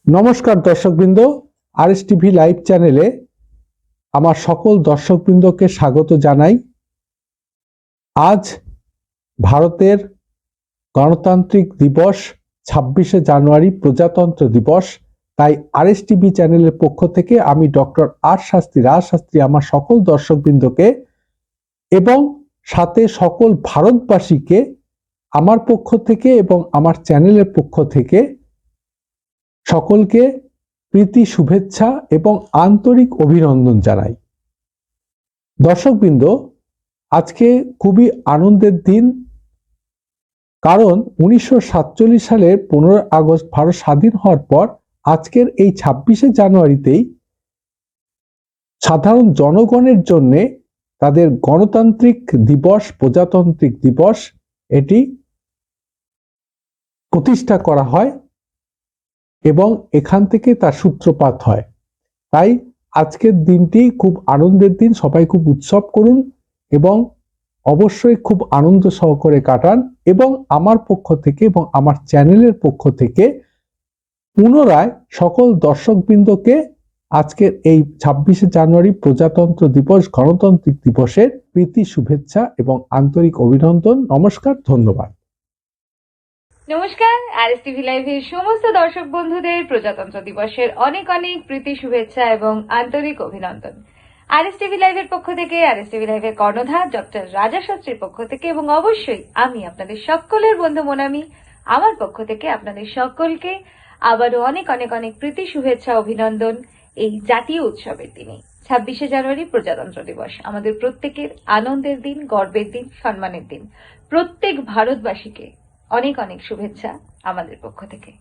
নমস্কার দর্শকবৃন্দ, RS TV live চ্যানেলে আমার সকল দর্শকবৃন্দকে স্বাগত জানাই। আজ ভারতের গণতান্ত্রিক দিবস, 26শে জানুয়ারি প্রজাতন্ত্র দিবস। তাই আরএস টিভি চ্যানেলের পক্ষ থেকে আমি ডক্টর রাজ শাস্ত্রী আমার সকল দর্শকবৃন্দকে এবং সাথে সকল ভারতবাসীকে আমার পক্ষ থেকে এবং আমার চ্যানেলের পক্ষ থেকে সকলকে প্রীতি শুভেচ্ছা এবং আন্তরিক অভিনন্দন জানাই। দর্শকবৃন্দ, আজকে খুবই আনন্দের দিন, কারণ 1947 সালের 15 আগস্ট ভারত স্বাধীন হওয়ার পর আজকের এই 26শে জানুয়ারিতেই সাধারণ জনগণের জন্য তাদের গণতান্ত্রিক দিবস, প্রজাতান্ত্রিক দিবস এটি প্রতিষ্ঠা করা হয় এবং এখান থেকে তার সূত্রপাত হয়। তাই আজকের দিনটি খুব আনন্দের দিন, সবাই খুব উৎসব করুন এবং অবশ্যই খুব আনন্দ সহকারে কাটান। এবং আমার পক্ষ থেকে এবং আমার চ্যানেলের পক্ষ থেকে পুনরায় সকল দর্শকবৃন্দকে আজকের এই 26শে জানুয়ারি প্রজাতন্ত্র দিবস, গণতান্ত্রিক দিবসের প্রীতি শুভেচ্ছা এবং আন্তরিক অভিনন্দন। নমস্কার, ধন্যবাদ। নমস্কার, আরএস টিভি লাইভের সমস্ত দর্শক বন্ধুদের প্রজাতন্ত্র দিবসের অনেক অনেক প্রীতি শুভেচ্ছা এবং আন্তরিক অভিনন্দন। আরএস টিভি লাইভের পক্ষ থেকে, আরএস টিভি লাইভের কর্ণধার ডক্টর রাজা শাস্ত্রীর পক্ষ থেকে এবং অবশ্যই আমি আপনাদের সকলের বন্ধু মোনামি আমার পক্ষ থেকে আপনাদের সকলকে আবারও অনেক অনেক অনেক প্রীতি শুভেচ্ছা অভিনন্দন এই জাতীয় উৎসবের দিনে। 26শে জানুয়ারি প্রজাতন্ত্র দিবস আমাদের প্রত্যেকের আনন্দের দিন, গর্বের দিন, সম্মানের দিন। প্রত্যেক ভারতবাসীকে অনেক অনেক শুভেচ্ছা আমাদের পক্ষ থেকে।